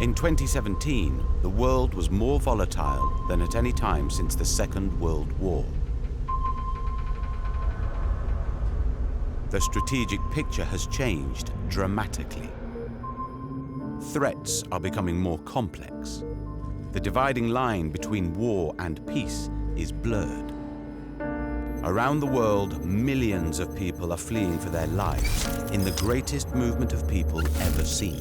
In 2017, the world was more volatile than at any time since the Second World War. The strategic picture has changed dramatically. Threats are becoming more complex. The dividing line between war and peace is blurred. Around the world, millions of people are fleeing for their lives in the greatest movement of people ever seen.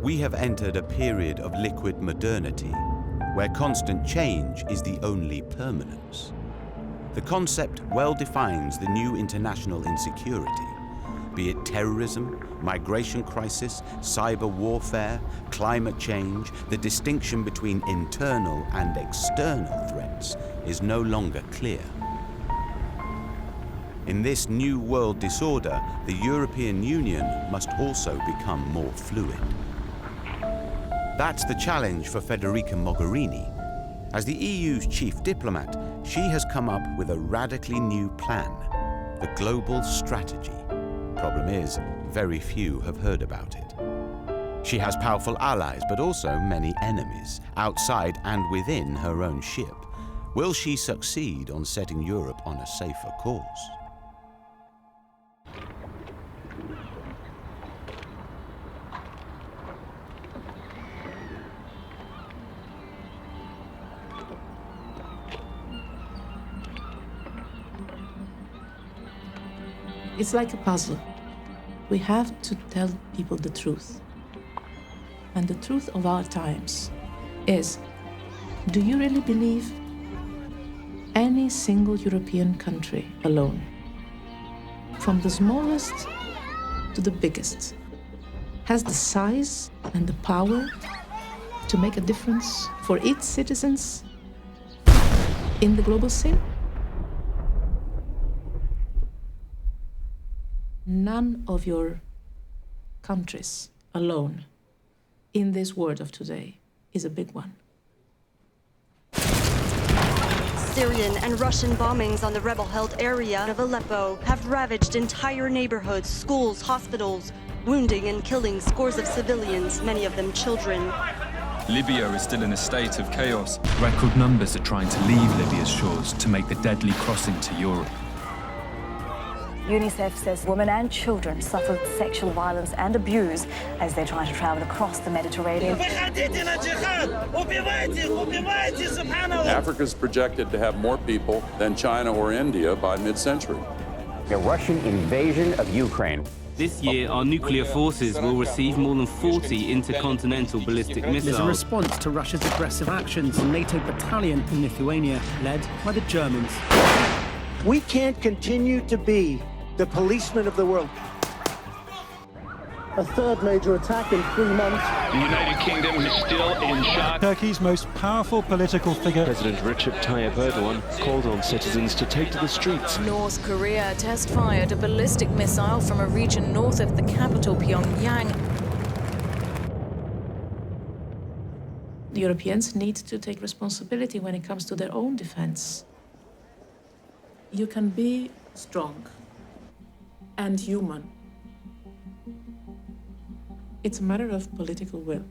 We have entered a period of liquid modernity, where constant change is the only permanence. The concept well defines the new international insecurity, be it terrorism, migration crisis, cyber warfare, climate change. The distinction between internal and external threats is no longer clear. In this new world disorder, the European Union must also become more fluid. That's the challenge for Federica Mogherini. As the EU's chief diplomat, she has come up with a radically new plan, the global strategy. Problem is, very few have heard about it. She has powerful allies, but also many enemies, outside and within her own ship. Will she succeed on setting Europe on a safer course? It's like a puzzle. We have to tell people the truth. And the truth of our times is, do you really believe any single European country alone, from the smallest to the biggest, has the size and the power to make a difference for its citizens in the global scene? None of your countries alone in this world of today is a big one. Syrian and Russian bombings on the rebel-held area of Aleppo have ravaged entire neighborhoods, schools, hospitals, wounding and killing scores of civilians, many of them children. Libya is still in a state of chaos. Record numbers are trying to leave Libya's shores to make the deadly crossing to Europe. UNICEF says women and children suffer sexual violence and abuse as they try to travel across the Mediterranean. Africa is projected to have more people than China or India by mid-century. A Russian invasion of Ukraine. This year, our nuclear forces will receive more than 40 intercontinental ballistic missiles. There's a response to Russia's aggressive actions, a NATO battalion in Lithuania, led by the Germans. We can't continue to be the policeman of the world. A third major attack in 3 months. The United Kingdom is still in shock. Turkey's most powerful political figure, President Recep Tayyip Erdogan, called on citizens to take to the streets. North Korea test-fired a ballistic missile from a region north of the capital, Pyongyang. The Europeans need to take responsibility when it comes to their own defense. You can be strong and human. It's a matter of political will.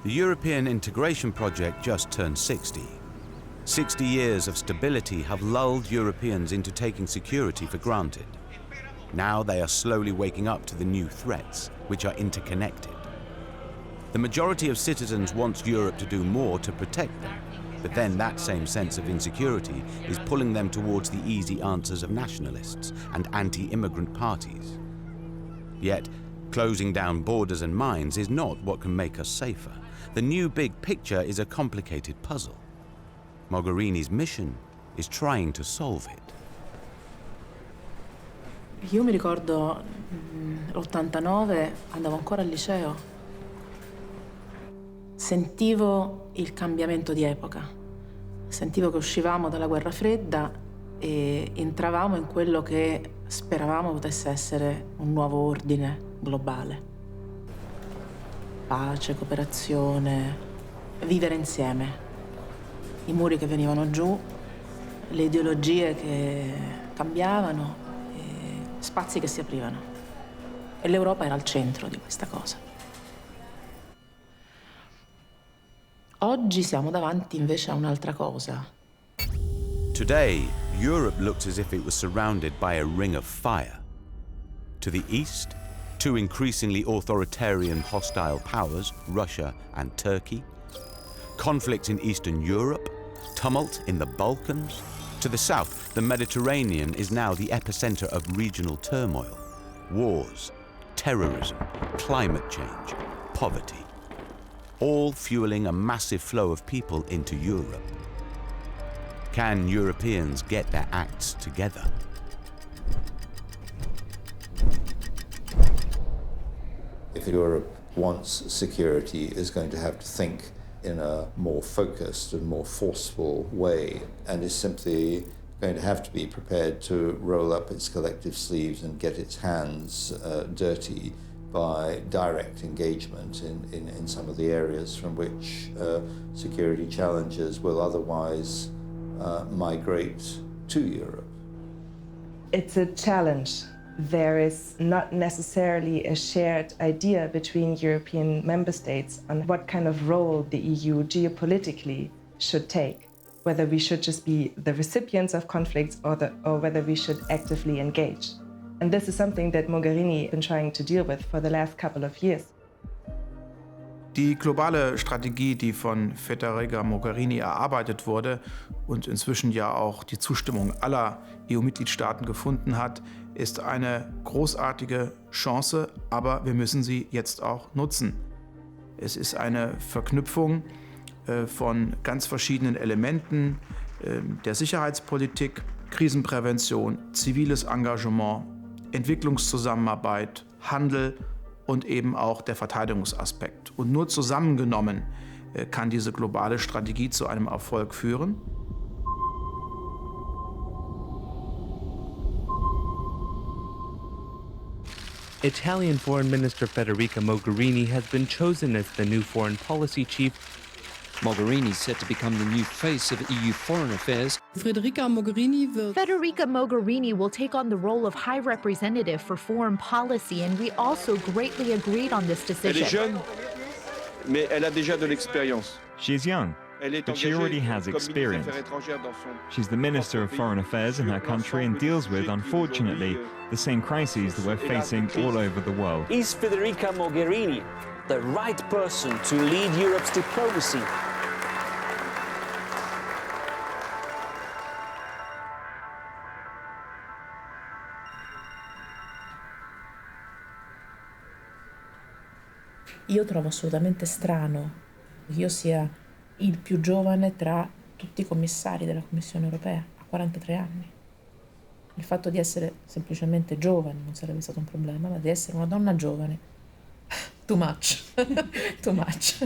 The European integration project just turned 60. 60 years of stability have lulled Europeans into taking security for granted. Now they are slowly waking up to the new threats, which are interconnected. The majority of citizens wants Europe to do more to protect them, but then that same sense of insecurity is pulling them towards the easy answers of nationalists and anti-immigrant parties. Yet, closing down borders and mines is not what can make us safer. The new big picture is a complicated puzzle. Mogherini's mission is trying to solve it. Io mi ricordo l'89, andavo ancora al liceo. Sentivo il cambiamento di epoca. Sentivo che uscivamo dalla guerra fredda e entravamo in quello che speravamo potesse essere un nuovo ordine globale. Pace, cooperazione, vivere insieme. I muri che venivano giù, le ideologie che cambiavano, spazi che si aprivano. E l'Europa era al centro di questa cosa. Oggi siamo davanti invece a un'altra cosa. Today, Europe looks as if it was surrounded by a ring of fire. To the east, two increasingly authoritarian hostile powers, Russia and Turkey. Conflict in Eastern Europe, tumult in the Balkans. To the south, the Mediterranean is now the epicenter of regional turmoil. Wars, terrorism, climate change, poverty. All fueling a massive flow of people into Europe. Can Europeans get their acts together? If Europe wants security, is going to have to think in a more focused and more forceful way, and is simply going to have to be prepared to roll up its collective sleeves and get its hands dirty by direct engagement in some of the areas from which security challenges will otherwise migrate to Europe. It's a challenge. There is not necessarily a shared idea between European member states on what kind of role the EU geopolitically should take, whether we should just be the recipients of conflicts or whether we should actively engage. And this is something that Mogherini has been trying to deal with for the last couple of years. Die globale Strategie, die von Federica Mogherini erarbeitet wurde und inzwischen ja auch die Zustimmung aller EU-Mitgliedstaaten gefunden hat, ist eine großartige Chance, aber wir müssen sie jetzt auch nutzen. Es ist eine Verknüpfung von ganz verschiedenen Elementen der Sicherheitspolitik, Krisenprävention, ziviles Engagement, Entwicklungszusammenarbeit, Handel und eben auch der Verteidigungsaspekt. Und nur zusammengenommen kann diese globale Strategie zu einem Erfolg führen. Italian Foreign Minister Federica Mogherini has been chosen as the new foreign policy chief. Mogherini is set to become the new face of EU foreign affairs. Federica Mogherini will take on the role of High Representative for Foreign Policy, and we also greatly agreed on this decision. Elle est jeune, mais elle a déjà de l'expérience. She is young, but she already has experience. She's the Minister of Foreign Affairs in her country and deals with, unfortunately, the same crises that we're facing all over the world. Is Federica Mogherini the right person to lead Europe's diplomacy? Io trovo assolutamente strano che io sia il più giovane tra tutti i commissari della Commissione europea, a 43 anni. Il fatto di essere semplicemente giovane non sarebbe stato un problema, ma di essere una donna giovane, too much, too much.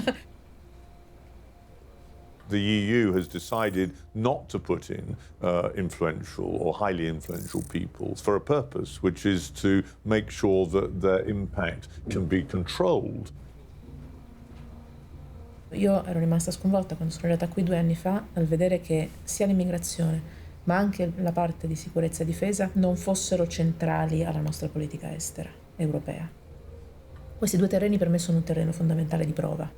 The EU has decided not to put in influential or highly influential peoples for a purpose, which is to make sure that their impact can be controlled. Io ero rimasta sconvolta quando sono arrivata qui 2 anni fa al vedere che sia l'immigrazione ma anche la parte di sicurezza e difesa non fossero centrali alla nostra politica estera europea. Questi 2 terreni per me sono un terreno fondamentale di prova.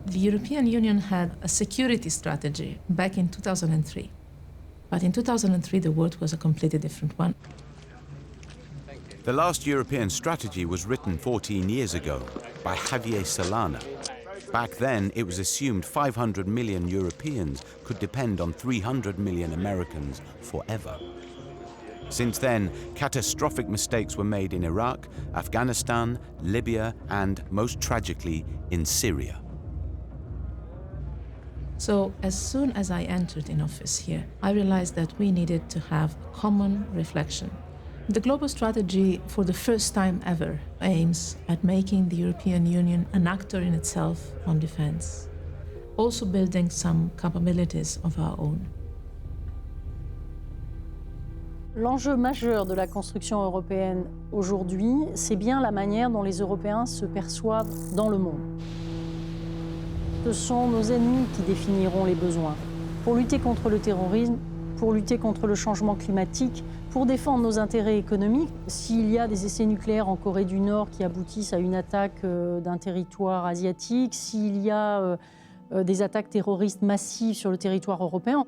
The European Union had a security strategy back in 2003. But in 2003 the world was a completely different one. The last European strategy was written 14 years ago by Javier Solana. Back then, it was assumed 500 million Europeans could depend on 300 million Americans forever. Since then, catastrophic mistakes were made in Iraq, Afghanistan, Libya, and, most tragically, in Syria. So as soon as I entered in office here, I realized that we needed to have common reflection. The global strategy, for the first time ever, aims at making the European Union an actor in itself on defense, also building some capabilities of our own. L'enjeu majeur de la construction européenne aujourd'hui, c'est bien la manière dont les Européens se perçoivent dans le monde. Ce sont nos ennemis qui définiront les besoins. Pour lutter contre le terrorisme, pour lutter contre le changement climatique, pour défendre nos intérêts économiques. S'il y a des essais nucléaires en Corée du Nord qui aboutissent à une attaque d'un territoire asiatique, s'il y a des attaques terroristes massives sur le territoire européen,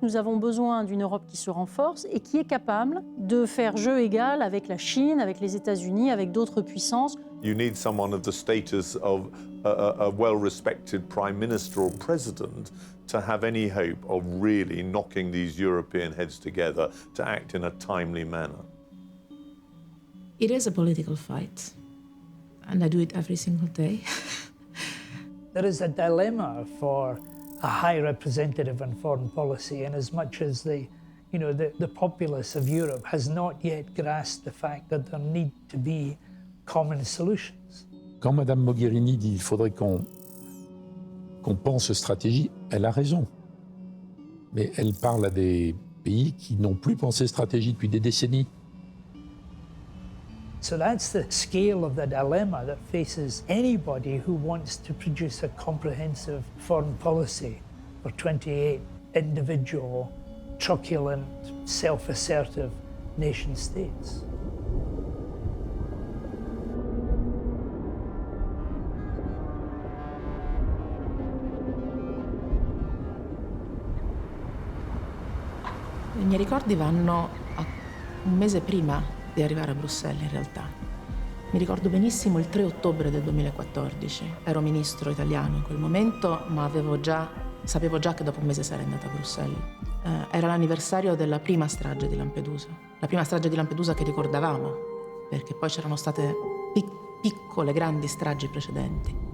nous avons besoin d'une Europe qui se renforce et qui est capable de faire jeu égal avec la Chine, avec les États-Unis, avec d'autres puissances. You need someone of the status of a well-respected prime minister or president to have any hope of really knocking these European heads together to act in a timely manner. It is a political fight, and I do it every single day. There is a dilemma for a high representative on foreign policy, in as much as the populace of Europe has not yet grasped the fact that there need to be common solutions. Quand Madame Mogherini dit qu'il faudrait qu'on pense stratégie, elle a raison. Mais elle parle à des pays qui n'ont plus pensé stratégie depuis des décennies. So that's the scale of the dilemma that faces anybody who wants to produce a comprehensive foreign policy for 28 individual, truculent, self-assertive nation states. I miei ricordi vanno a un mese prima di arrivare a Bruxelles, in realtà. Mi ricordo benissimo il 3 ottobre del 2014. Ero ministro italiano in quel momento, ma sapevo già che dopo un mese sarei andata a Bruxelles. Era l'anniversario della prima strage di Lampedusa. La prima strage di Lampedusa che ricordavamo, perché poi c'erano state piccole, grandi stragi precedenti.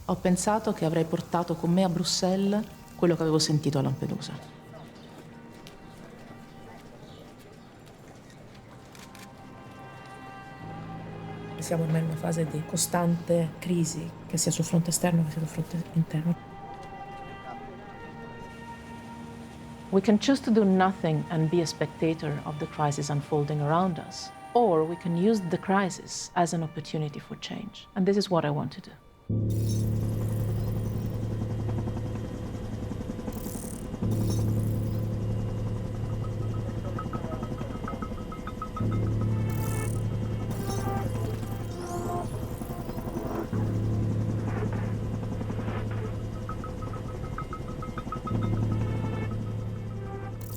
Ho pensato che avrei portato con me a Bruxelles quello che avevo sentito a Lampedusa. Siamo ormai in una fase di costante crisi, che sia sul fronte esterno che sia sul fronte interno. We can choose to do nothing and be a spectator of the crisis unfolding around us, or we can use the crisis as an opportunity for change. And this is what I want to do.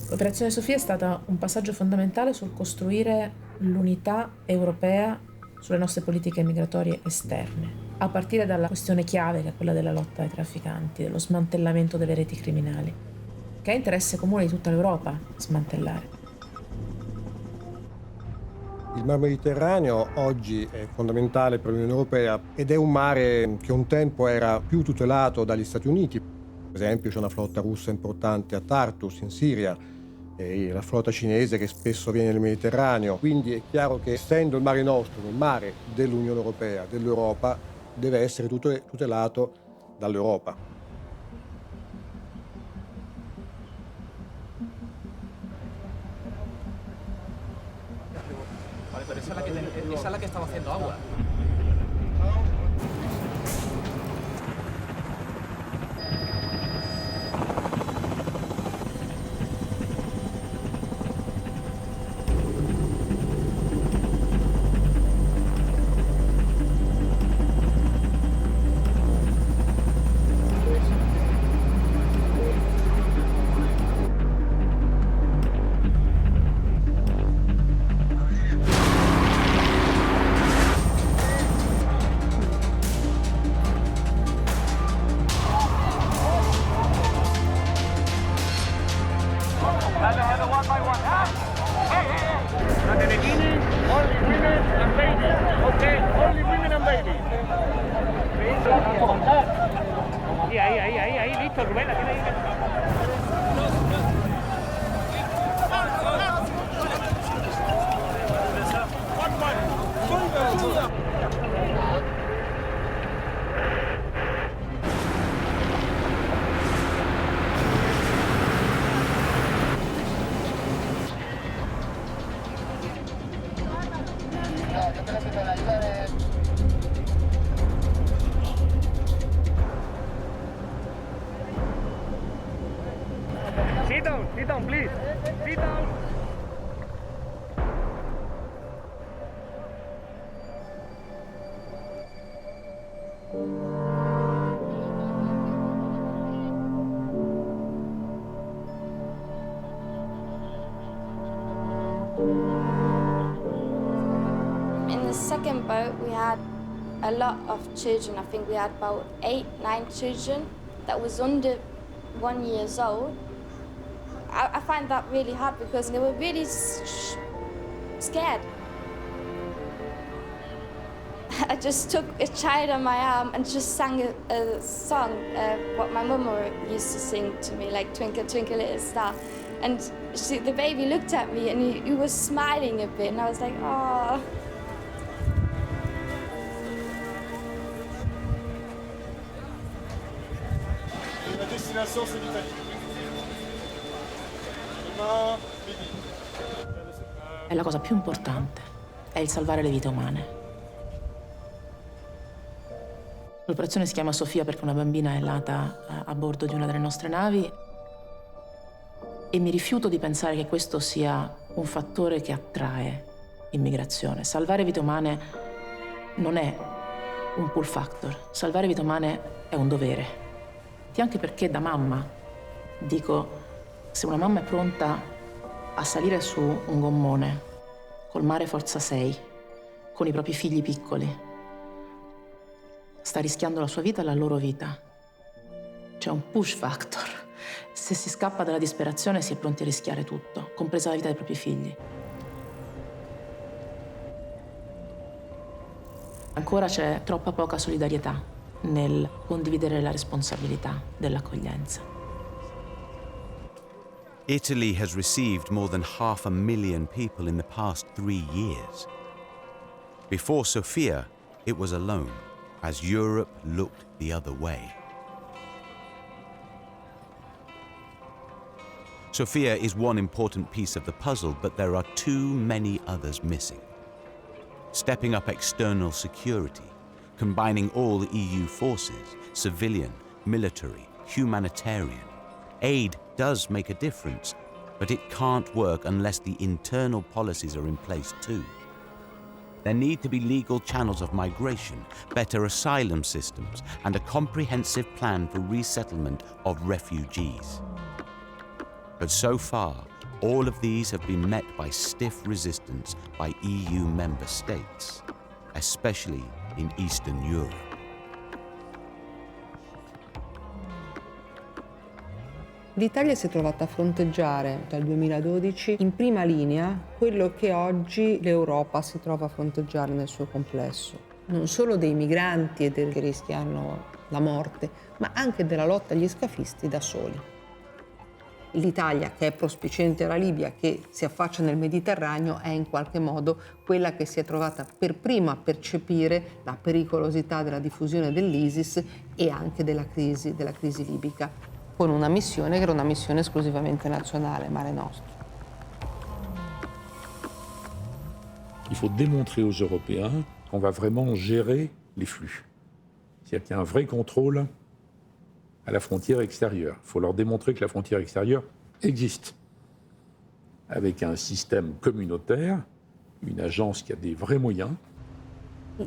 L'operazione Sofia è stata un passaggio fondamentale sul costruire l'unità europea sulle nostre politiche migratorie esterne, a partire dalla questione chiave, che è quella della lotta ai trafficanti, dello smantellamento delle reti criminali, che è interesse comune di tutta l'Europa smantellare. Il Mar Mediterraneo oggi è fondamentale per l'Unione Europea ed è un mare che un tempo era più tutelato dagli Stati Uniti. Per esempio c'è una flotta russa importante a Tartus in Siria e la flotta cinese che spesso viene nel Mediterraneo. Quindi è chiaro che essendo il Mare Nostrum, il mare dell'Unione Europea, dell'Europa, deve essere tutelato dall'Europa. Pero esa es la que estaba haciendo agua. Ahí, listo, Rubén, la tiene ahí. Sit down, please. Sit down. In the second boat, we had a lot of children. I think we had about 8, 9 children that was under 1 year old. I find that really hard because they were really scared. I just took a child on my arm and just sang a song, what my mum used to sing to me, like Twinkle, Twinkle, Little Star. And the baby looked at me and he was smiling a bit, and I was like, oh. La destination, c'est l'Italie. È la cosa più importante, è il salvare le vite umane. L'operazione si chiama Sofia perché una bambina è nata a bordo di una delle nostre navi e mi rifiuto di pensare che questo sia un fattore che attrae immigrazione. Salvare vite umane non è un pull factor, salvare vite umane è un dovere. E anche perché da mamma dico, se una mamma è pronta a salire su un gommone col mare forza 6, con i propri figli piccoli, sta rischiando la sua vita e la loro vita. C'è un push factor. Se si scappa dalla disperazione si è pronti a rischiare tutto, compresa la vita dei propri figli. Ancora c'è troppa poca solidarietà nel condividere la responsabilità dell'accoglienza. Italy has received more than 500,000 people in the past 3 years. Before Sofia, it was alone, as Europe looked the other way. Sofia is one important piece of the puzzle, but there are too many others missing. Stepping up external security, combining all EU forces, civilian, military, humanitarian. Aid does make a difference, but it can't work unless the internal policies are in place too. There need to be legal channels of migration, better asylum systems, and a comprehensive plan for resettlement of refugees. But so far, all of these have been met by stiff resistance by EU member states, especially in Eastern Europe. L'Italia si è trovata a fronteggiare dal 2012 in prima linea quello che oggi l'Europa si trova a fronteggiare nel suo complesso. Non solo dei migranti e che rischiano la morte, ma anche della lotta agli scafisti da soli. L'Italia, che è prospiciente alla Libia, che si affaccia nel Mediterraneo, è in qualche modo quella che si è trovata per prima a percepire la pericolosità della diffusione dell'ISIS e anche della crisi libica, con una missione che era una missione esclusivamente nazionale, Mare Nostrum. Il faut démontrer aux Européens qu'on va vraiment gérer les flux. C'est-à-dire qu'il y a un vrai contrôle à la frontière extérieure. Il faut leur démontrer que la frontière extérieure existe, avec un système communautaire, une agence qui a des vrais moyens.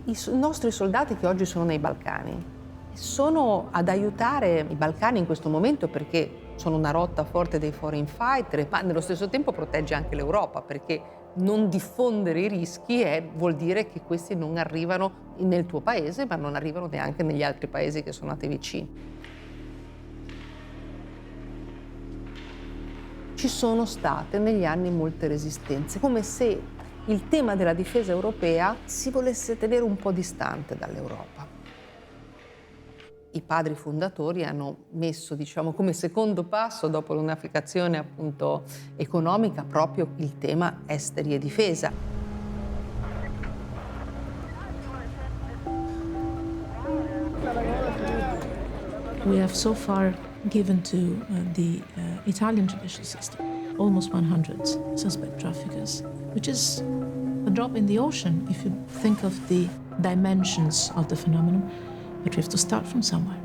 I nostri soldati che oggi sono nei Balcani sono ad aiutare i Balcani in questo momento perché sono una rotta forte dei foreign fighter, ma nello stesso tempo protegge anche l'Europa, perché non diffondere i rischi vuol dire che questi non arrivano nel tuo paese, ma non arrivano neanche negli altri paesi che sono a te vicini. Ci sono state negli anni molte resistenze, come se il tema della difesa europea si volesse tenere un po' distante dall'Europa. I padri fondatori hanno messo, diciamo, come secondo passo, dopo l'unificazione appunto economica, proprio il tema esteri e difesa. We have so far given to the Italian judicial system almost 100 suspect traffickers, which is a drop in the ocean if you think of the dimensions of the phenomenon. But we have to start from somewhere.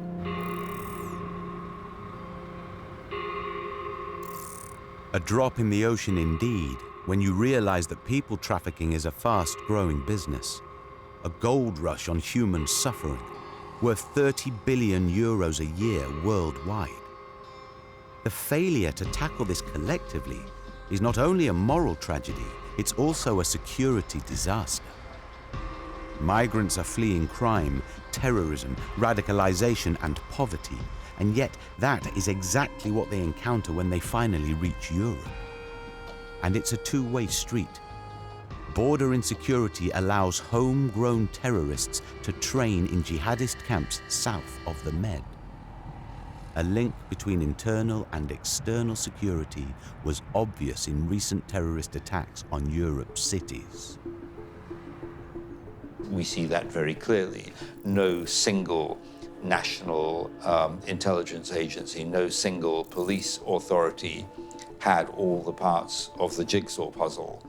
A drop in the ocean indeed, when you realize that people trafficking is a fast-growing business, a gold rush on human suffering, worth 30 billion euros a year worldwide. The failure to tackle this collectively is not only a moral tragedy, it's also a security disaster. Migrants are fleeing crime, terrorism, radicalization, and poverty, and yet that is exactly what they encounter when they finally reach Europe. And it's a two-way street. Border insecurity allows homegrown terrorists to train in jihadist camps south of the Med. A link between internal and external security was obvious in recent terrorist attacks on Europe's cities. We see that very clearly. No single national intelligence agency, no single police authority had all the parts of the jigsaw puzzle.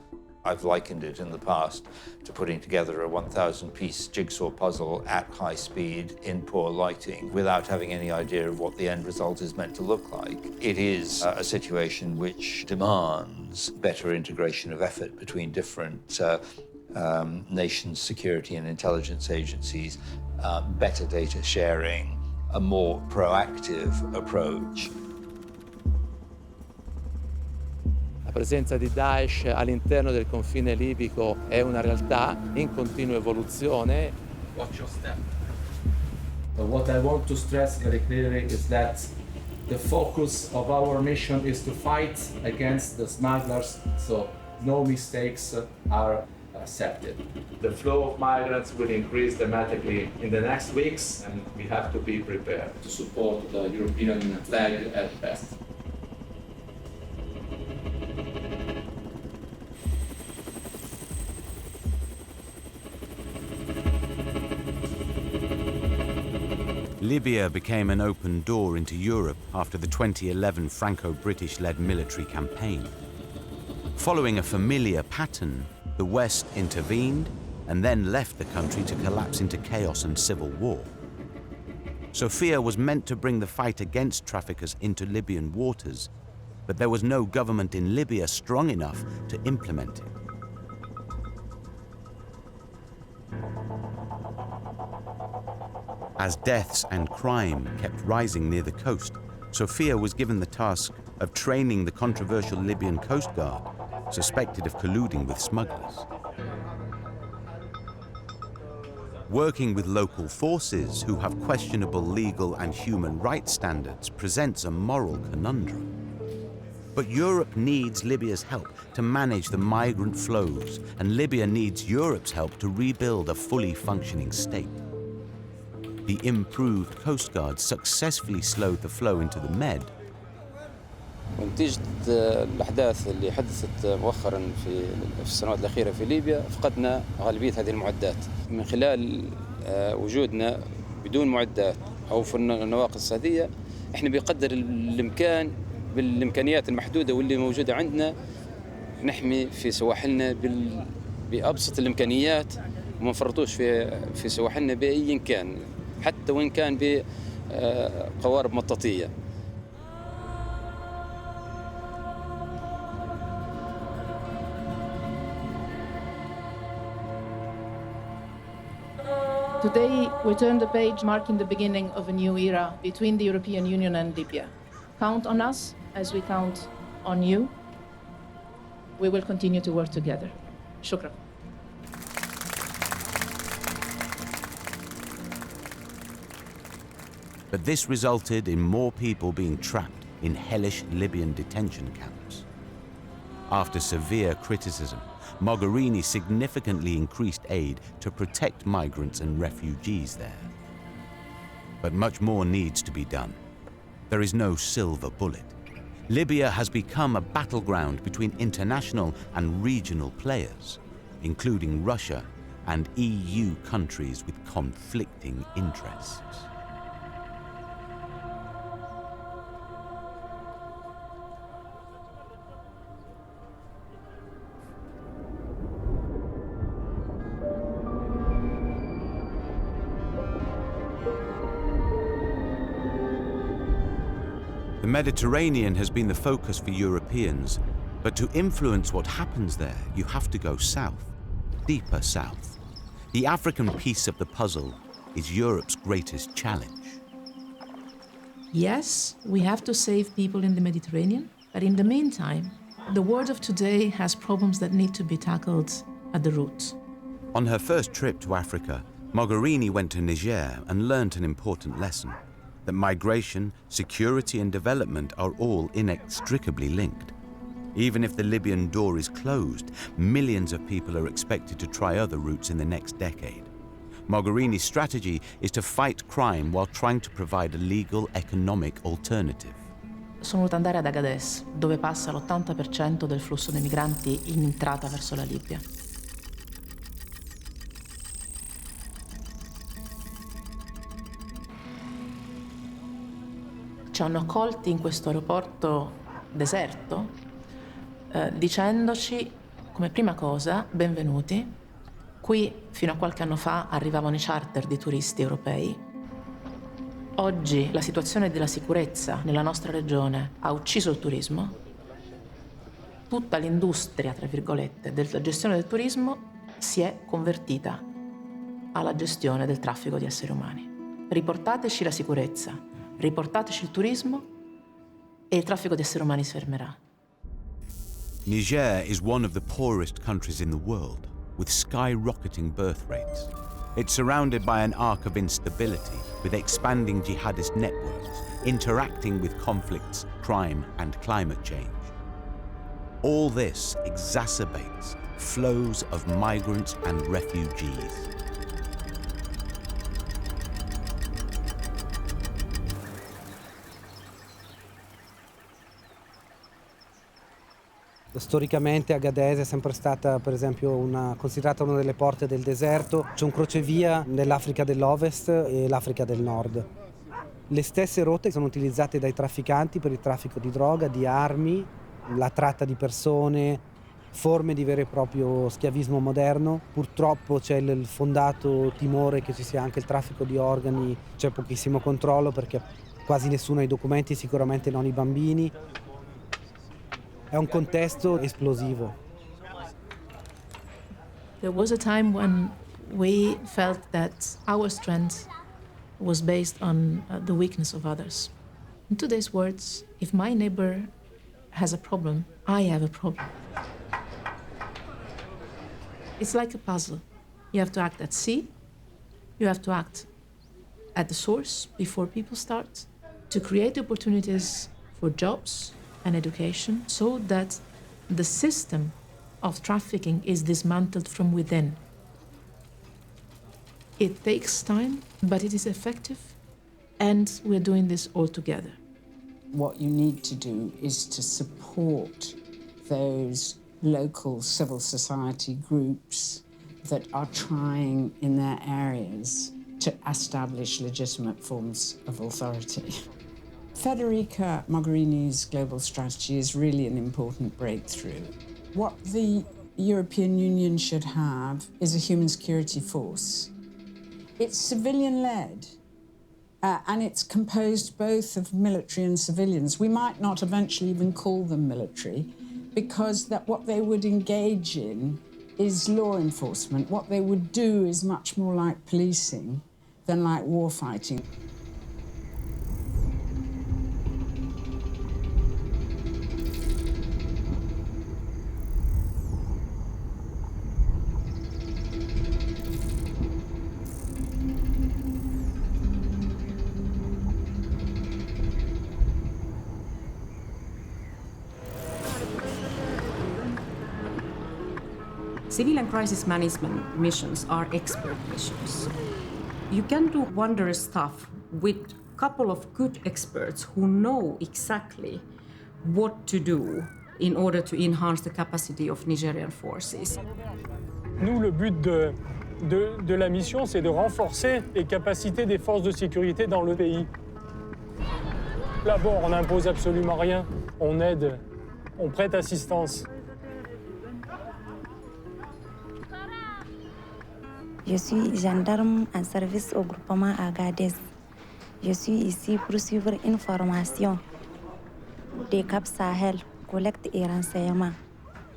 I've likened it in the past to putting together a 1,000-piece jigsaw puzzle at high speed in poor lighting without having any idea of what the end result is meant to look like. It is a situation which demands better integration of effort between different nations' security and intelligence agencies, better data sharing, a more proactive approach. La presenza di Daesh all'interno del confine libico è una realtà in continua evoluzione. Watch your step. But what I want to stress very clearly is that the focus of our mission is to fight against the smugglers, so no mistakes are accepted. The flow of migrants will increase dramatically in the next weeks, and we have to be prepared to support the European flag at best. Libya became an open door into Europe after the 2011 Franco-British-led military campaign. Following a familiar pattern, the West intervened and then left the country to collapse into chaos and civil war. Sophia was meant to bring the fight against traffickers into Libyan waters, but there was no government in Libya strong enough to implement it. As deaths and crime kept rising near the coast, Sophia was given the task of training the controversial Libyan Coast Guard, suspected of colluding with smugglers. Working with local forces who have questionable legal and human rights standards presents a moral conundrum. But Europe needs Libya's help to manage the migrant flows, and Libya needs Europe's help to rebuild a fully functioning state. The improved Coast Guard successfully slowed the flow into the Med. ونتيجة الأحداث اللي حدثت مؤخرا في السنوات الأخيرة في ليبيا فقدنا غالبية هذه المعدات. من خلال وجودنا بدون معدات أو في النواقص هذه إحنا بقدر الإمكان بالإمكانيات المحدودة واللي موجودة عندنا نحمي في سواحلنا بأبسط الإمكانيات وما نفرطوش في سواحلنا بأي كان حتى وإن كان بقوارب مطاطية. Today, we turn the page marking the beginning of a new era between the European Union and Libya. Count on us as we count on you. We will continue to work together. Shukran. But this resulted in more people being trapped in hellish Libyan detention camps. After severe criticism, Mogherini significantly increased aid to protect migrants and refugees there. But much more needs to be done. There is no silver bullet. Libya has become a battleground between international and regional players, including Russia and EU countries with conflicting interests. The Mediterranean has been the focus for Europeans, but to influence what happens there, you have to go south, deeper south. The African piece of the puzzle is Europe's greatest challenge. Yes, we have to save people in the Mediterranean, but in the meantime, the world of today has problems that need to be tackled at the root. On her first trip to Africa, Mogherini went to Niger and learnt an important lesson: that migration, security and development are all inextricably linked. Even if the Libyan door is closed, millions of people are expected to try other routes in the next decade. Mogherini's strategy is to fight crime while trying to provide a legal economic alternative. Sono voluta andare ad Agadez, dove passa l'80% del flusso dei migranti in entrata verso la Libia. Ci hanno accolti in questo aeroporto deserto, dicendoci come prima cosa benvenuti. Qui fino a qualche anno fa arrivavano i charter di turisti europei. Oggi la situazione della sicurezza nella nostra regione ha ucciso il turismo. Tutta l'industria, tra virgolette, della gestione del turismo si è convertita alla gestione del traffico di esseri umani. Riportateci la sicurezza, riportateci il turismo e il traffico di esseri umani si fermerà. Niger is one of the poorest countries in the world, with skyrocketing birth rates. It's surrounded by an arc of instability, with expanding jihadist networks, interacting with conflicts, crime, and climate change. All this exacerbates flows of migrants and refugees. Storicamente Agadez è sempre stata, per esempio, considerata una delle porte del deserto. C'è un crocevia nell'Africa dell'Ovest e l'Africa del Nord. Le stesse rotte sono utilizzate dai trafficanti per il traffico di droga, di armi, la tratta di persone, forme di vero e proprio schiavismo moderno. Purtroppo c'è il fondato timore che ci sia anche il traffico di organi, c'è pochissimo controllo perché quasi nessuno ha i documenti, sicuramente non i bambini. È un contesto esplosivo. There was a time when we felt that our strength was based on the weakness of others. In today's words, if my neighbor has a problem, I have a problem. It's like a puzzle. You have to act at sea, You have to act at the source before people start, to create opportunities for jobs and education so that the system of trafficking is dismantled from within. It takes time, but it is effective, and we're doing this all together. What you need to do is to support those local civil society groups that are trying in their areas to establish legitimate forms of authority. Federica Mogherini's global strategy is really an important breakthrough. What the European Union should have is a human security force. It's civilian-led, and it's composed both of military and civilians. We might not eventually even call them military, because what they would engage in is law enforcement. What they would do is much more like policing than like war fighting. Civilian crisis management missions are expert missions. You can do wondrous stuff with a couple of good experts who know exactly what to do in order to enhance the capacity of Nigerian forces. Nous, le but de la mission, c'est de renforcer les capacités des forces de sécurité dans le pays. D'abord, on n'impose absolument rien, on aide, on prête assistance. Je suis gendarme en service au groupement Agadez. Je suis ici pour suivre une formation des Cap Sahel, collecte et renseignement.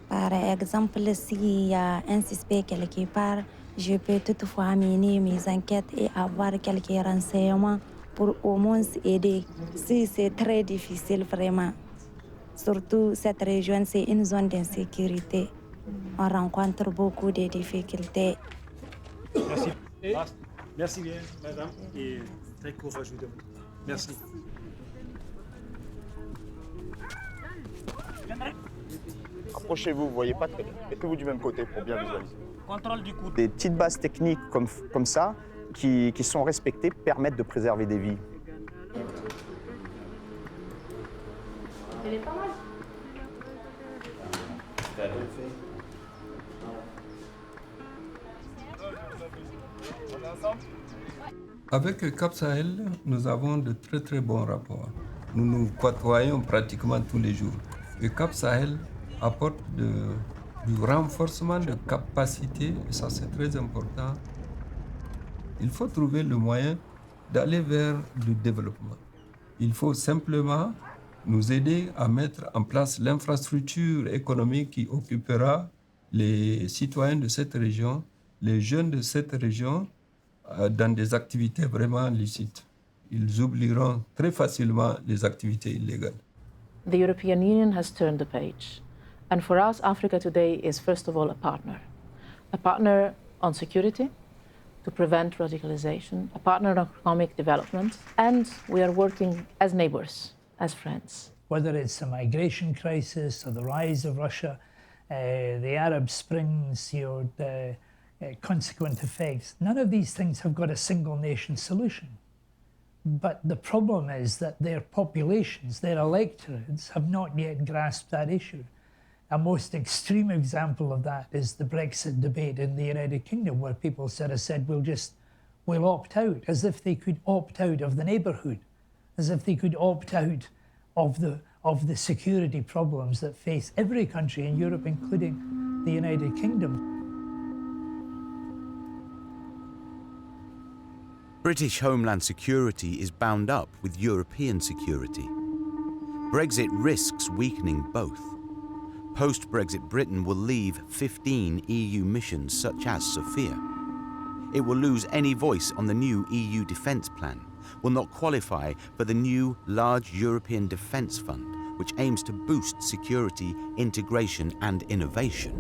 Par exemple, s'il y a un suspect quelque part, je peux toutefois mener mes enquêtes et avoir quelques renseignements pour au moins aider. Si c'est très difficile vraiment, surtout cette région, c'est une zone d'insécurité. On rencontre beaucoup de difficultés. Merci. Merci bien, madame, et très courageux de vous. Merci. Approchez-vous, vous voyez pas très bien. Mettez-vous du même côté pour bien visualiser. Contrôle du coup. Des petites bases techniques comme ça, qui sont respectées, permettent de préserver des vies. Elle est pas mal. Avec Cap Sahel, nous avons de très très bons rapports. Nous nous côtoyons pratiquement tous les jours. Le Cap Sahel apporte du renforcement de capacité, et ça c'est très important. Il faut trouver le moyen d'aller vers le développement. Il faut simplement nous aider à mettre en place l'infrastructure économique qui occupera les citoyens de cette région, les jeunes de cette région, dans des activités vraiment licites. Ils oublieront très facilement les activités illégales. The European Union has turned the page. And for us, Africa today is first of all a partner on security, to prevent radicalization, a partner on economic development, and we are working as neighbors, as friends. Whether it's the migration crisis or the rise of Russia, the Arab Springs, the consequent effects, none of these things have got a single nation solution. But the problem is that their populations, their electorates, have not yet grasped that issue. A most extreme example of that is the Brexit debate in the United Kingdom, where people sort of said, we'll opt out, as if they could opt out of the neighbourhood, as if they could opt out of the security problems that face every country in Europe, including the United Kingdom. British homeland security is bound up with European security. Brexit risks weakening both. Post-Brexit Britain will leave 15 EU missions such as Sophia. It will lose any voice on the new EU defence plan, will not qualify for the new large European Defence Fund, which aims to boost security, integration and innovation.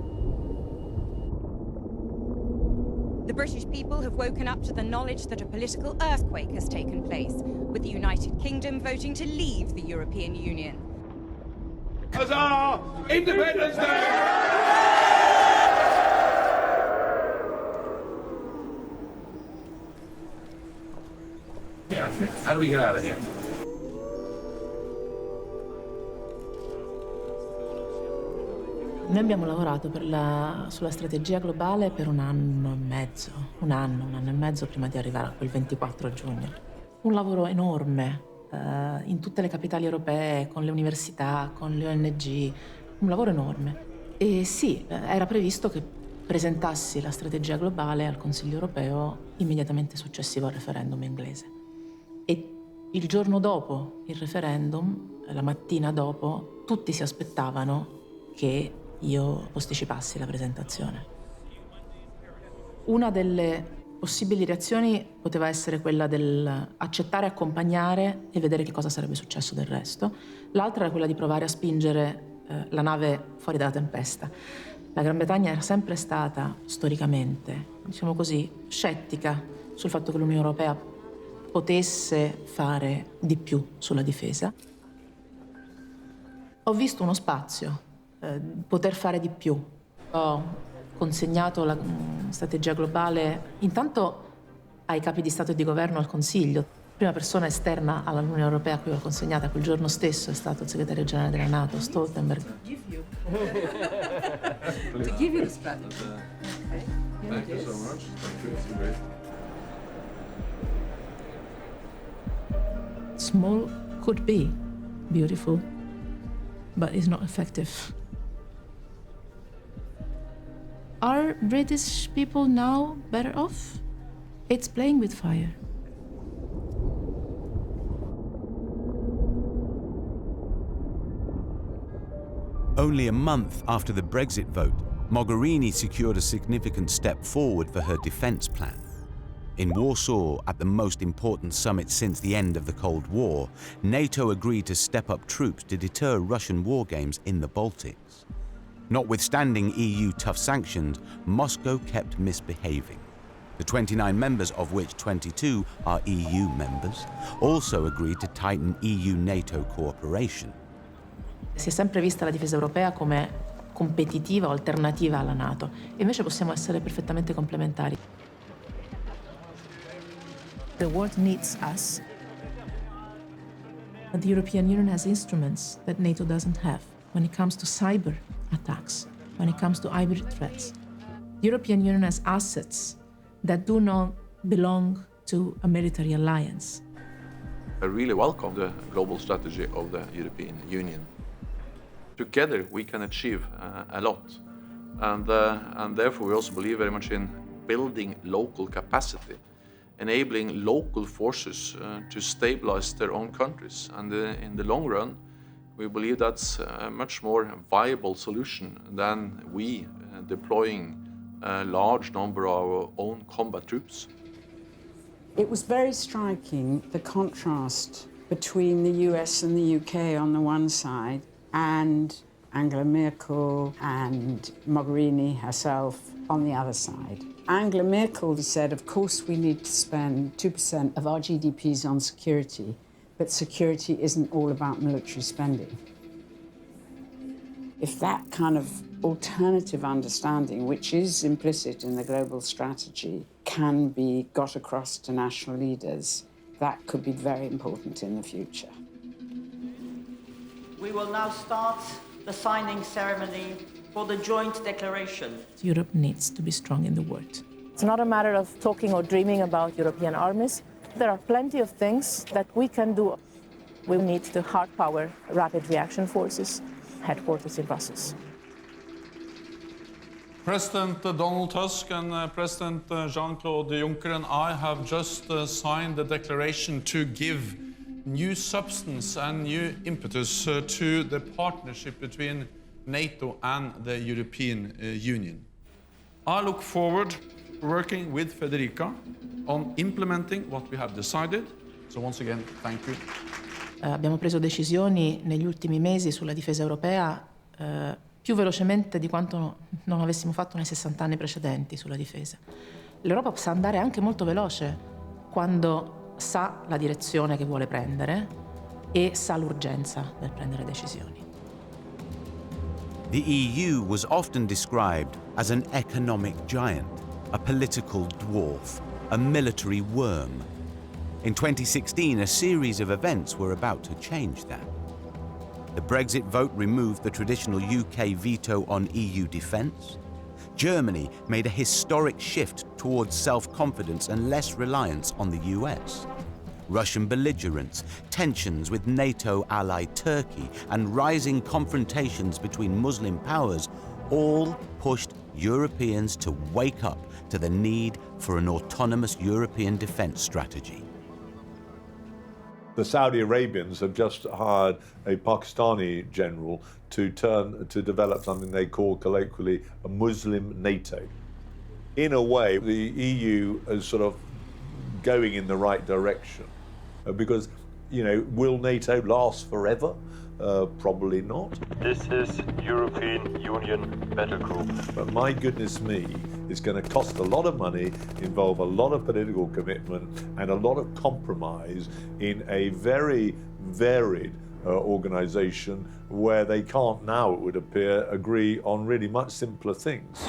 The British people have woken up to the knowledge that a political earthquake has taken place, with the United Kingdom voting to leave the European Union. Huzzah! Independence Day! How do we get out of here? Noi abbiamo lavorato sulla strategia globale per un anno e mezzo prima di arrivare a quel 24 giugno. Un lavoro enorme in tutte le capitali europee, con le università, con le ONG, un lavoro enorme. E sì, era previsto che presentassi la strategia globale al Consiglio europeo immediatamente successivo al referendum inglese. E il giorno dopo il referendum, la mattina dopo, tutti si aspettavano che io posticipassi la presentazione. Una delle possibili reazioni poteva essere quella dell'accettare, accompagnare e vedere che cosa sarebbe successo del resto. L'altra era quella di provare a spingere la nave fuori dalla tempesta. La Gran Bretagna era sempre stata, storicamente, diciamo così, scettica sul fatto che l'Unione Europea potesse fare di più sulla difesa. Ho visto uno spazio, poter fare di più. Ho consegnato la strategia globale intanto ai capi di Stato e di Governo al Consiglio. La prima persona esterna all'Unione Europea a cui l'ho consegnata quel giorno stesso è stato il segretario generale della NATO, Stoltenberg. To give you the strategy. Okay. Thank you so much. Thank you. It's great. Small could be beautiful, but it's not effective. Are British people now better off? It's playing with fire. Only a month after the Brexit vote, Mogherini secured a significant step forward for her defence plan. In Warsaw, at the most important summit since the end of the Cold War, NATO agreed to step up troops to deter Russian war games in the Baltics. Notwithstanding EU tough sanctions, Moscow kept misbehaving. The 29 members, of which 22 are EU members, also agreed to tighten EU-NATO cooperation. Si è sempre vista la difesa europea come competitiva o alternativa alla NATO, e invece possiamo essere perfettamente complementari. The world needs us. The European Union has instruments that NATO doesn't have when it comes to cyber attacks, when it comes to hybrid threats. The European Union has assets that do not belong to a military alliance. I really welcome the global strategy of the European Union. Together we can achieve a lot, and therefore we also believe very much in building local capacity, enabling local forces to stabilize their own countries, and in the long run we believe that's a much more viable solution than we deploying a large number of our own combat troops. It was very striking, the contrast between the US and the UK on the one side and Angela Merkel and Mogherini herself on the other side. Angela Merkel said, of course we need to spend 2% of our GDPs on security, but security isn't all about military spending. If that kind of alternative understanding, which is implicit in the global strategy, can be got across to national leaders, that could be very important in the future. We will now start the signing ceremony for the joint declaration. Europe needs to be strong in the world. It's not a matter of talking or dreaming about European armies. There are plenty of things that we can do. We need the hard power, rapid reaction forces, headquarters in Brussels. President Donald Tusk and President Jean-Claude Juncker and I have just signed the declaration to give new substance and new impetus to the partnership between NATO and the European Union. I look forward to working with Federica on implementing what we have decided. So once again, thank you. Abbiamo preso decisioni negli ultimi mesi sulla difesa europea più velocemente di quanto non avessimo fatto nei 60 anni precedenti sulla difesa. L'Europa sa andare anche molto veloce quando sa la direzione che vuole prendere e sa l'urgenza nel prendere decisioni. The EU was often described as an economic giant, a political dwarf, a military worm. In 2016, a series of events were about to change that. The Brexit vote removed the traditional UK veto on EU defence. Germany made a historic shift towards self-confidence and less reliance on the US. Russian belligerence, tensions with NATO ally Turkey, and rising confrontations between Muslim powers all pushed Europeans to wake up to the need for an autonomous European defence strategy. The Saudi Arabians have just hired a Pakistani general to develop something they call colloquially a Muslim NATO. In a way, the EU is sort of going in the right direction because, you know, will NATO last forever? Probably not. This is European Union battle group. But my goodness me, it's going to cost a lot of money, involve a lot of political commitment and a lot of compromise in a very varied organisation where they can't now, it would appear, agree on really much simpler things.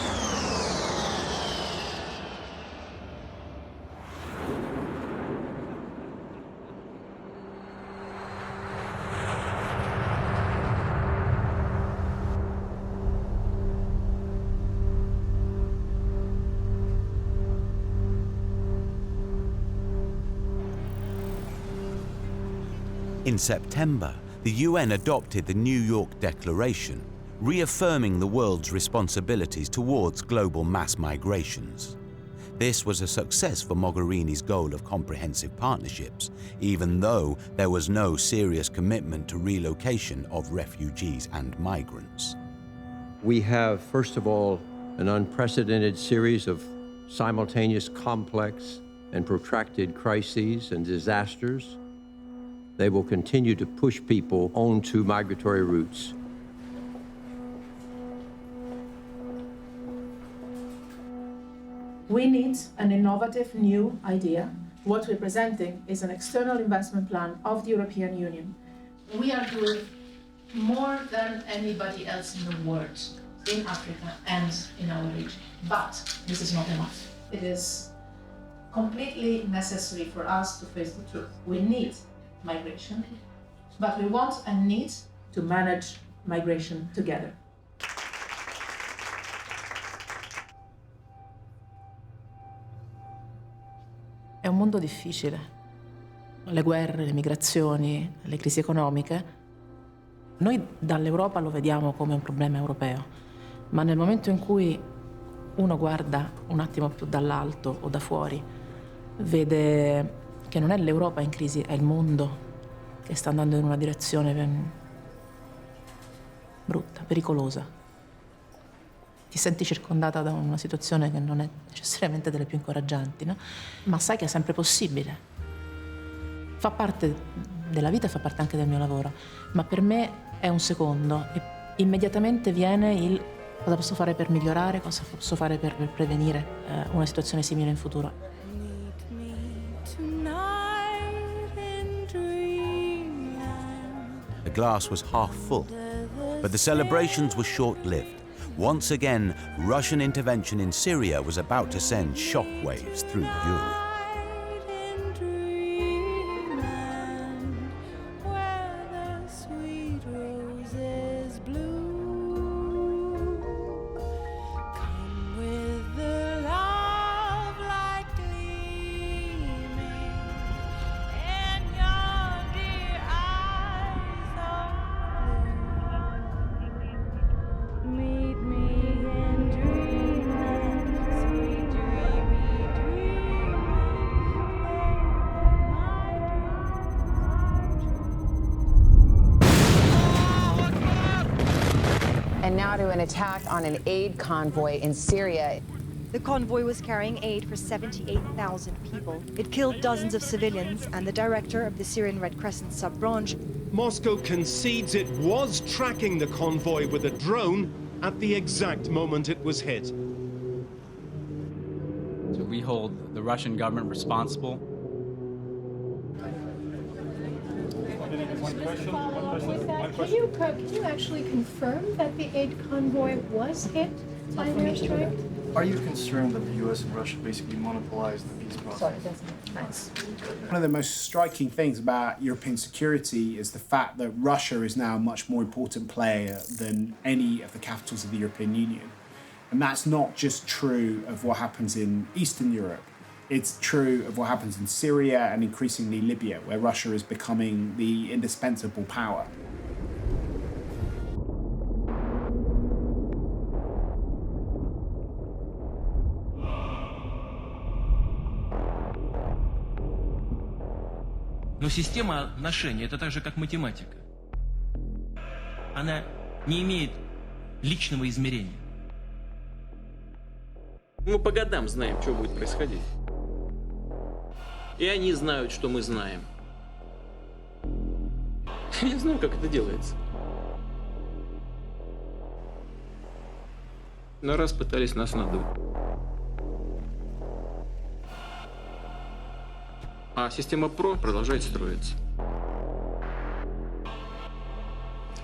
In September, the UN adopted the New York Declaration, reaffirming the world's responsibilities towards global mass migrations. This was a success for Mogherini's goal of comprehensive partnerships, even though there was no serious commitment to relocation of refugees and migrants. We have, first of all, an unprecedented series of simultaneous complex and protracted crises and disasters. They will continue to push people onto migratory routes. We need an innovative new idea. What we're presenting is an external investment plan of the European Union. We are doing more than anybody else in the world, in Africa and in our region. But this is not enough. It is completely necessary for us to face the truth. We need migration, but we want and need to manage migration together. È un mondo difficile. Le guerre, le migrazioni, le crisi economiche. Noi dall'Europa lo vediamo come un problema europeo, ma nel momento in cui uno guarda un attimo più dall'alto o da fuori, vede che non è l'Europa in crisi, è il mondo che sta andando in una direzione brutta, pericolosa. Ti senti circondata da una situazione che non è necessariamente delle più incoraggianti, no? Ma sai che è sempre possibile. Fa parte della vita e fa parte anche del mio lavoro, ma per me è un secondo e immediatamente viene il cosa posso fare per migliorare, cosa posso fare per prevenire una situazione simile in futuro. The glass was half full, but the celebrations were short-lived. Once again, Russian intervention in Syria was about to send shockwaves through Europe. And now to an attack on an aid convoy in Syria. The convoy was carrying aid for 78,000 people. It killed dozens of civilians, and the director of the Syrian Red Crescent sub-branch. Moscow concedes it was tracking the convoy with a drone at the exact moment it was hit. we hold the Russian government responsible. Can you actually confirm that the aid convoy was hit by an airstrike? Are you concerned that the U.S. and Russia basically monopolized the peace process? Sorry, that's nice. One of the most striking things about European security is the fact that Russia is now a much more important player than any of the capitals of the European Union. And that's not just true of what happens in Eastern Europe. It's true of what happens in Syria and increasingly Libya, where Russia is becoming the indispensable power. Но система отношений — это так же, как математика. Она не имеет личного измерения. Мы по годам знаем, что будет происходить. И они знают, что мы знаем. Я знаю, как это делается. Но раз пытались нас надуть. А система ПРО продолжает строиться.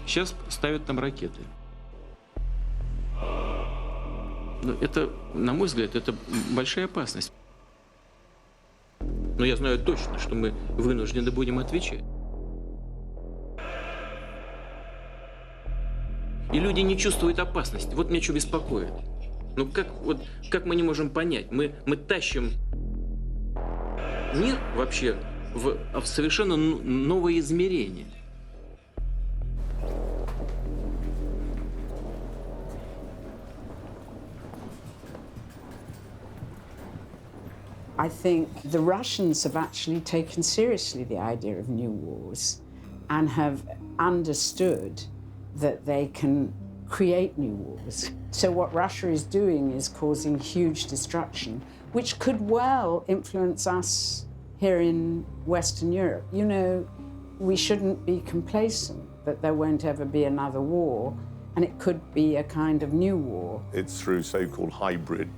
Сейчас ставят там ракеты. Но это, на мой взгляд, это большая опасность. Но я знаю точно, что мы вынуждены будем отвечать. И люди не чувствуют опасности. Вот меня что беспокоит. Ну как мы не можем понять? Мы тащим мир вообще в совершенно новое измерение. I think the Russians have actually taken seriously the idea of new wars and have understood that they can create new wars. So what Russia is doing is causing huge destruction, which could well influence us here in Western Europe. You know, we shouldn't be complacent that there won't ever be another war, and it could be a kind of new war. It's through so-called hybrid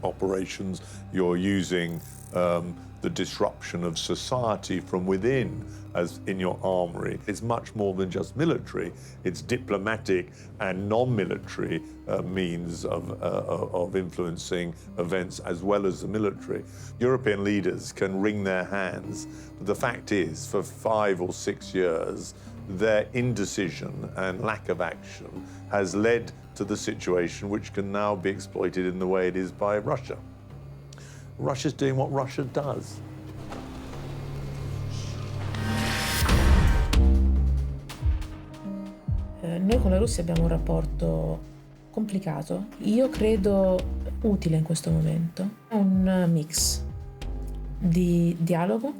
operations. You're using the disruption of society from within as in your armory. It's much more than just military. It's diplomatic and non-military means of influencing events as well as the military. European leaders can wring their hands, but the fact is, for 5 or 6 years, their indecision and lack of action has led to the situation which can now be exploited in the way it is by Russia. Russia's doing what Russia does. Noi con la Russia abbiamo un rapporto complicato, io credo utile in questo momento. È un mix di dialogo,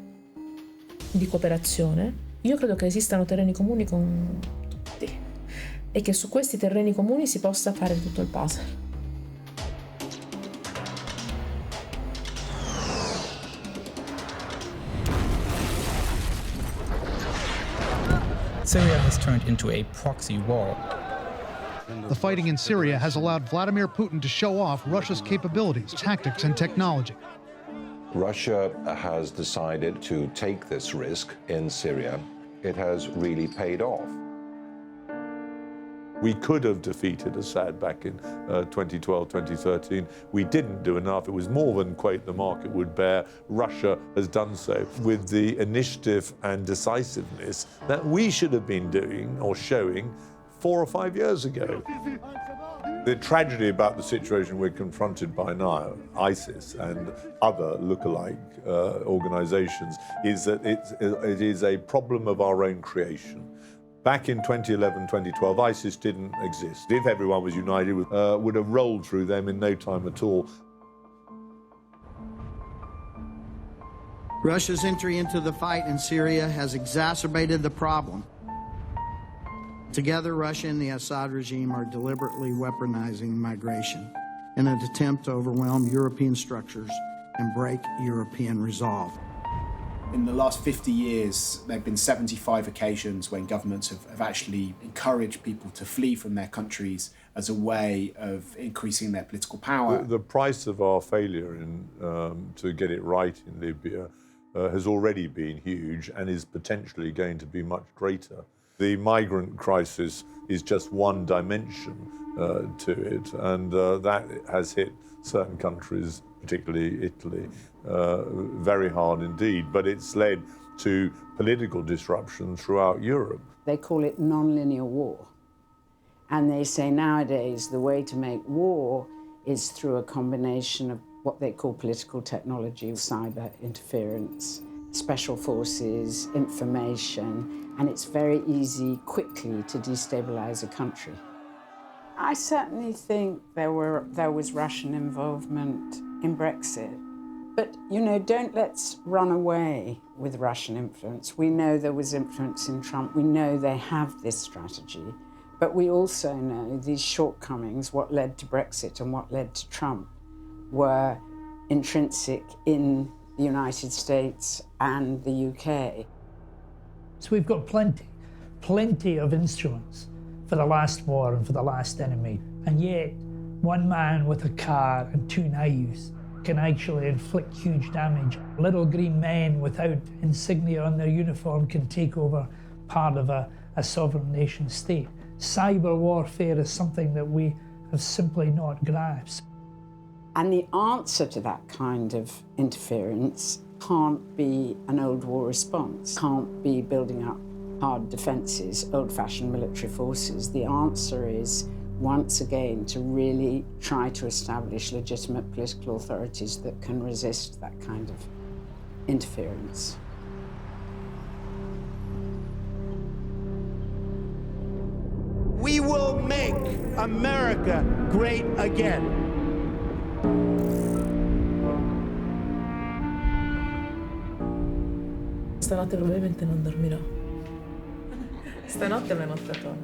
di cooperazione. Io credo che esistano terreni comuni con tutti e che su questi terreni comuni si possa fare tutto il puzzle. Syria has turned into a proxy war. The fighting in Syria has allowed Vladimir Putin to show off Russia's capabilities, tactics, and technology. Russia has decided to take this risk in Syria. It has really paid off. We could have defeated Assad back in 2012, 2013. We didn't do enough. It was more than, quote, the market would bear. Russia has done so with the initiative and decisiveness that we should have been doing or showing 4 or 5 years ago. The tragedy about the situation we're confronted by now, ISIS and other lookalike organizations, is that it is a problem of our own creation. Back in 2011, 2012, ISIS didn't exist. If everyone was united, would have rolled through them in no time at all. Russia's entry into the fight in Syria has exacerbated the problem. Together, Russia and the Assad regime are deliberately weaponizing migration in an attempt to overwhelm European structures and break European resolve. In the last 50 years, there have been 75 occasions when governments have actually encouraged people to flee from their countries as a way of increasing their political power. The price of our failure to get it right in Libya has already been huge and is potentially going to be much greater. The migrant crisis is just one dimension to it, and that has hit certain countries, particularly Italy, very hard indeed, but it's led to political disruption throughout Europe. They call it non-linear war. And they say nowadays the way to make war is through a combination of what they call political technology, cyber interference, special forces, information, and it's very easy quickly to destabilize a country. I certainly think there was Russian involvement in Brexit. But, you know, don't let's run away with Russian influence. We know there was influence in Trump. We know they have this strategy. But we also know these shortcomings, what led to Brexit and what led to Trump, were intrinsic in the United States and the UK. So we've got plenty of instruments for the last war and for the last enemy. And yet, one man with a car and 2 knives can actually inflict huge damage. Little green men without insignia on their uniform can take over part of a sovereign nation state. Cyber warfare is something that we have simply not grasped. And the answer to that kind of interference can't be an old war response, can't be building up hard defences, old-fashioned military forces. The answer is, once again, to really try to establish legitimate political authorities that can resist that kind of interference. We will make America great again. Stanotte probabilmente non dormirò. Stanotte è una nottatona.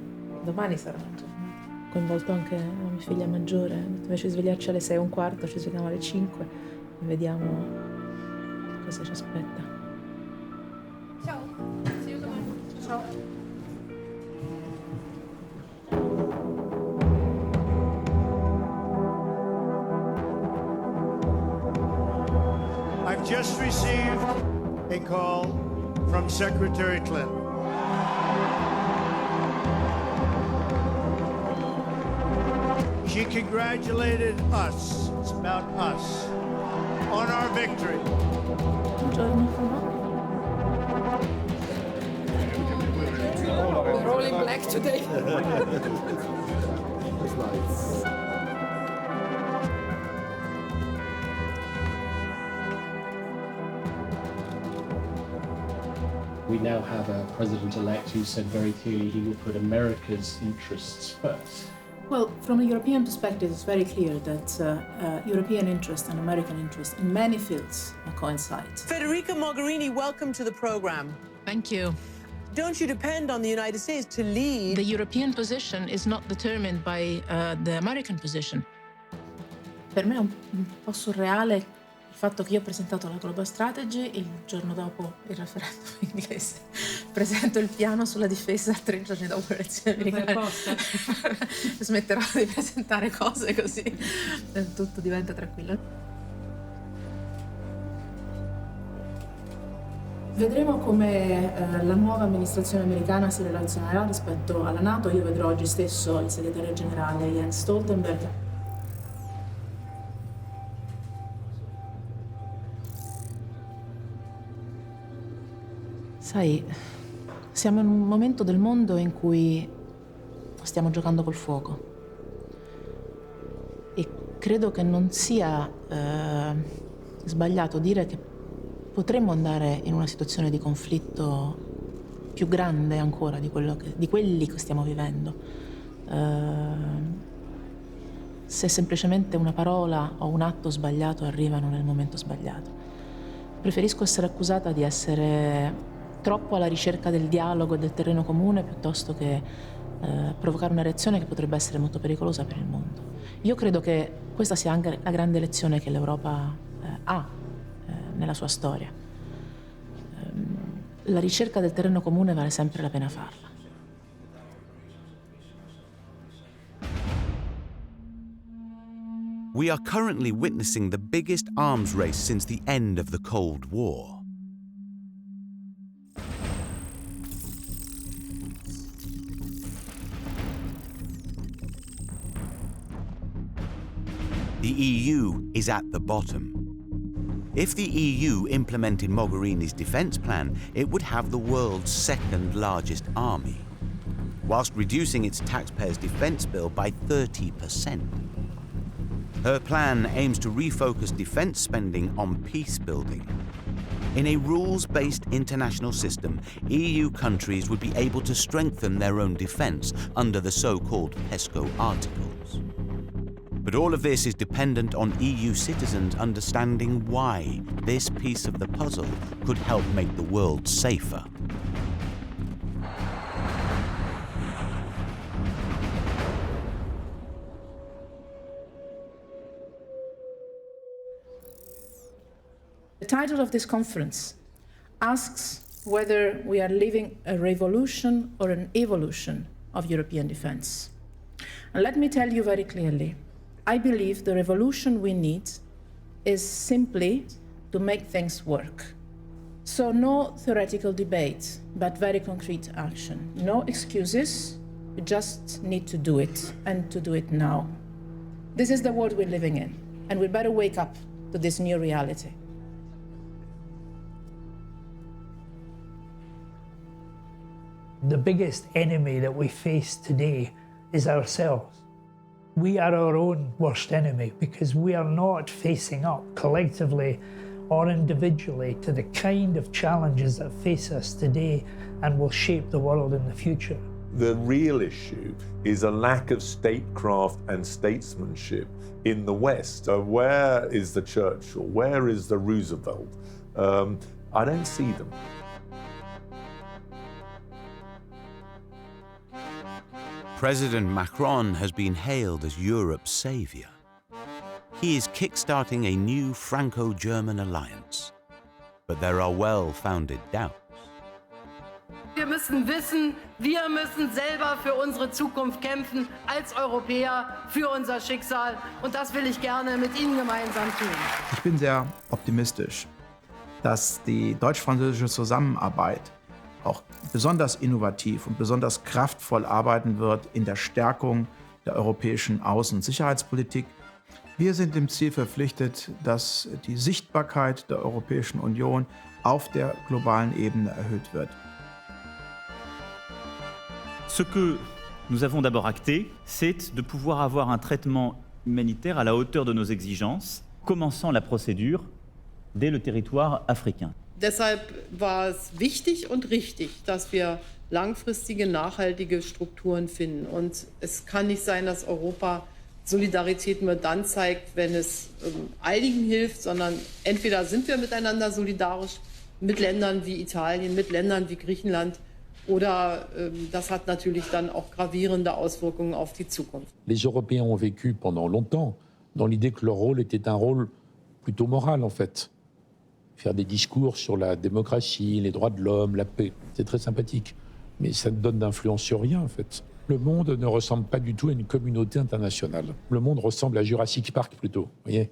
Domani sarà una giornata. Ho coinvolto anche la mia figlia maggiore. Invece di svegliarci alle 6:15, ci svegliamo alle 5 e vediamo cosa ci aspetta. Ciao. See you domani. Ciao. I've just received a call from Secretary Clinton. She congratulated us, it's about us, on our victory. We're all in black today. We now have a president-elect who said very clearly he will put America's interests first. Well, from a European perspective, it's very clear that European interest and American interest in many fields coincide. Federica Mogherini, welcome to the program. Thank you. Don't you depend on the United States to lead? The European position is not determined by the American position. Per me è un po' surreale il fatto che io ho presentato la Global Strategy, il giorno dopo il referendum inglese, presento il piano sulla difesa 3 giorni dopo le elezioni americane. Smetterò di presentare cose così tutto diventa tranquillo. Vedremo come la nuova amministrazione americana si relazionerà rispetto alla NATO. Io vedrò oggi stesso il segretario generale Jens Stoltenberg. Sai, siamo in un momento del mondo in cui stiamo giocando col fuoco e credo che non sia sbagliato dire che potremmo andare in una situazione di conflitto più grande ancora di quelli che stiamo vivendo. Se semplicemente una parola o un atto sbagliato arrivano nel momento sbagliato. Preferisco essere accusata di essere troppo alla ricerca del dialogo e del terreno comune piuttosto che provocare una reazione che potrebbe essere molto pericolosa per il mondo. Io credo che questa sia anche la grande lezione che l'Europa ha nella sua storia. La ricerca del terreno comune vale sempre la pena farla. We are currently witnessing the biggest arms race since the end of the Cold War. The EU is at the bottom. If the EU implemented Mogherini's defence plan, it would have the world's second largest army, whilst reducing its taxpayers' defence bill by 30%. Her plan aims to refocus defence spending on peace building. In a rules-based international system, EU countries would be able to strengthen their own defence under the so-called PESCO articles. But all of this is dependent on EU citizens understanding why this piece of the puzzle could help make the world safer. The title of this conference asks whether we are living a revolution or an evolution of European defence. And let me tell you very clearly, I believe the revolution we need is simply to make things work. So no theoretical debate, but very concrete action. No excuses, we just need to do it, and to do it now. This is the world we're living in, and we better wake up to this new reality. The biggest enemy that we face today is ourselves. We are our own worst enemy because we are not facing up collectively or individually to the kind of challenges that face us today and will shape the world in the future. The real issue is a lack of statecraft and statesmanship in the West. Where is the Churchill? Where is the Roosevelt? I don't see them. President Macron has been hailed as Europe's savior. He is kickstarting a new Franco-German alliance. But there are well-founded doubts. Wir müssen wissen, wir müssen selber für unsere Zukunft kämpfen, als Europäer, für unser Schicksal. Und das will ich gerne mit Ihnen gemeinsam tun. Ich bin sehr optimistisch, dass die deutsch-französische Zusammenarbeit auch besonders innovativ und besonders kraftvoll arbeiten wird in der Stärkung der europäischen Außen- und Sicherheitspolitik. Wir sind dem Ziel verpflichtet, dass die Sichtbarkeit der Europäischen Union auf der globalen Ebene erhöht wird. Ce que nous avons d'abord acté, c'est de pouvoir avoir un traitement humanitaire à la hauteur de nos exigences, commençant la procédure dès le territoire africain. Deshalb war es wichtig und richtig, dass wir langfristige, nachhaltige Strukturen finden. Und es kann nicht sein, dass Europa Solidarität nur dann zeigt, wenn es einigen hilft, sondern entweder sind wir miteinander solidarisch mit Ländern wie Italien, mit Ländern wie Griechenland, oder das hat natürlich dann auch gravierende Auswirkungen auf die Zukunft. Les Européens ont vécu pendant longtemps dans l'idée que leur rôle était un rôle plutôt moral en fait. Faire des discours sur la démocratie, les droits de l'homme, la paix, c'est très sympathique. Mais ça ne donne d'influence sur rien, en fait. Le monde ne ressemble pas du tout à une communauté internationale. Le monde ressemble à Jurassic Park, plutôt, vous voyez.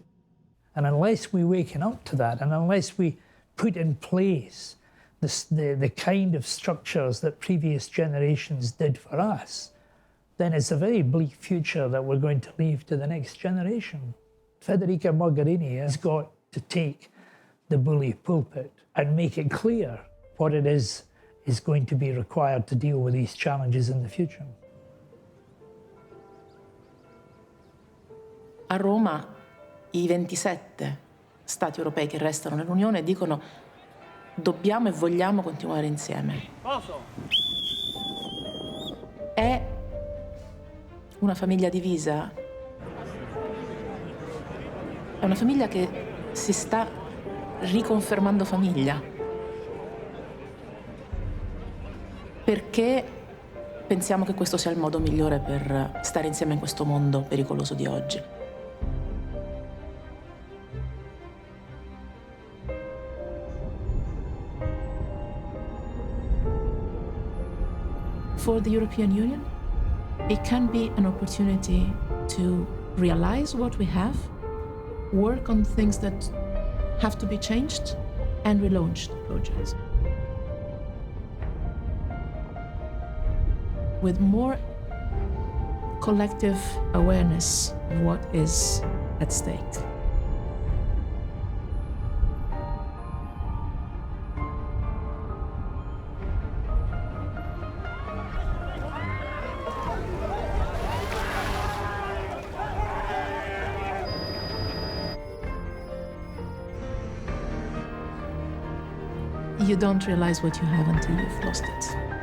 And unless we waken up to that, and unless we put in place the kind of structures that previous generations did for us, then it's a very bleak future that we're going to leave to the next generation. Federica Mogherini has got to take the bully pulpit and make it clear what it is going to be required to deal with these challenges in the future. A Roma i 27 Stati europei che restano nell'Unione dicono dobbiamo e vogliamo continuare insieme. È una famiglia divisa, è una famiglia che si sta riconfermando famiglia. Perché pensiamo che questo sia il modo migliore per stare insieme in questo mondo pericoloso di oggi. For the European Union, it can be an opportunity to realize what we have work on things that have to be changed and relaunch the projects. With more collective awareness of what is at stake. You don't realize what you have until you've lost it.